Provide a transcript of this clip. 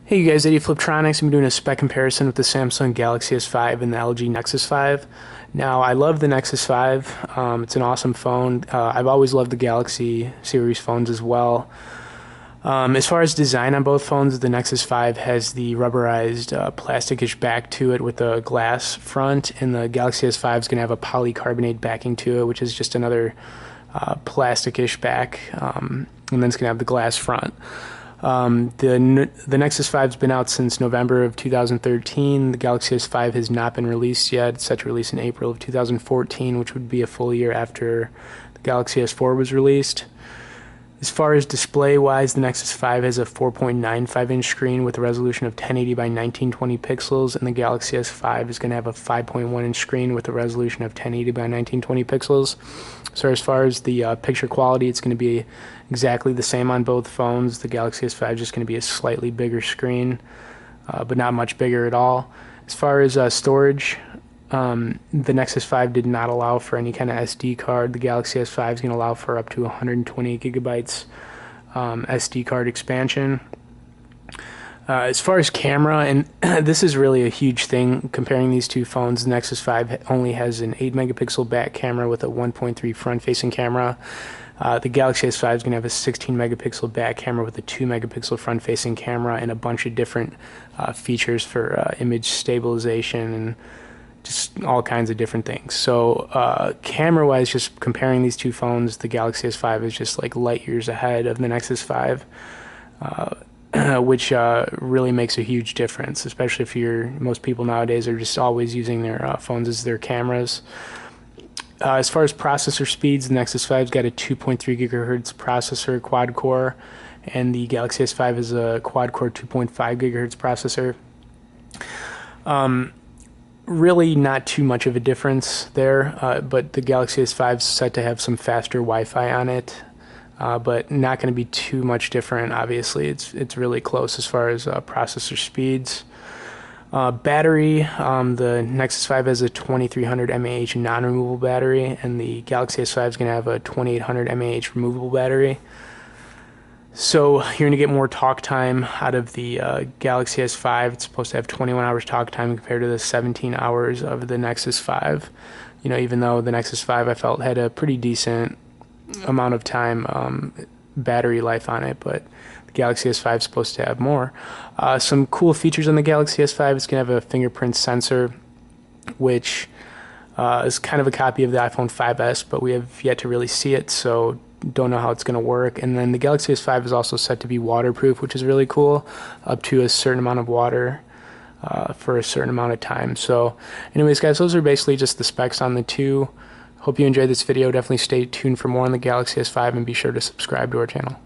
Hey you guys, Eddie Fliptronics. I'm doing a spec comparison with the Samsung Galaxy S5 and the LG Nexus 5. Now, I love the Nexus 5. It's an awesome phone. I've always loved the Galaxy series phones as well. As far as design on both phones, the Nexus 5 has the rubberized plasticish back to it with a glass front, and the Galaxy S5 is going to have a polycarbonate backing to it, which is just another plasticish back, and then it's going to have the glass front. The Nexus 5 has been out since November of 2013. The Galaxy S5 has not been released yet. It's set to release in April of 2014, which would be a full year after the Galaxy S4 was released. As far as display-wise, the Nexus 5 has a 4.95-inch screen with a resolution of 1080 by 1920 pixels, and the Galaxy S5 is going to have a 5.1-inch screen with a resolution of 1080 by 1920 pixels. So as far as the picture quality, it's going to be exactly the same on both phones. The Galaxy S5 is just going to be a slightly bigger screen, but not much bigger at all. As far as storage, the Nexus 5 did not allow for any kind of SD card. The Galaxy S5 is going to allow for up to 128 gigabytes SD card expansion. As far as camera, and this is really a huge thing comparing these two phones, the Nexus 5 only has an 8 megapixel back camera with a 1.3 front facing camera. The Galaxy S5 is going to have a 16 megapixel back camera with a 2 megapixel front facing camera and a bunch of different features for image stabilization and just all kinds of different things. So camera wise, just comparing these two phones, the Galaxy S5 is just like light years ahead of the Nexus 5, which really makes a huge difference, especially if most people nowadays are just always using their phones as their cameras. As far as processor speeds, the Nexus 5's got a 2.3 gigahertz processor quad core, and the Galaxy S5 is a quad core 2.5 gigahertz processor. Really not too much of a difference there, but the Galaxy S5 is set to have some faster Wi-Fi on it, but not going to be too much different. Obviously, it's really close as far as processor speeds. Battery, the Nexus 5 has a 2300 mAh non-removable battery, and the Galaxy S5 is going to have a 2800 mAh removable battery. So you're going to get more talk time out of the Galaxy S5. It's supposed to have 21 hours talk time compared to the 17 hours of the Nexus 5. You know, even though the Nexus 5 I felt had a pretty decent amount of time battery life on it, but the Galaxy S5 is supposed to have more. Some cool features on the Galaxy S5. It's going to have a fingerprint sensor, which is kind of a copy of the iPhone 5S, but we have yet to really see it, so don't know how it's going to work. And then the Galaxy S5 is also set to be waterproof, which is really cool, up to a certain amount of water for a certain amount of time. So anyways, guys, those are basically just the specs on the two. Hope you enjoyed this video. Definitely stay tuned for more on the Galaxy S5 and be sure to subscribe to our channel.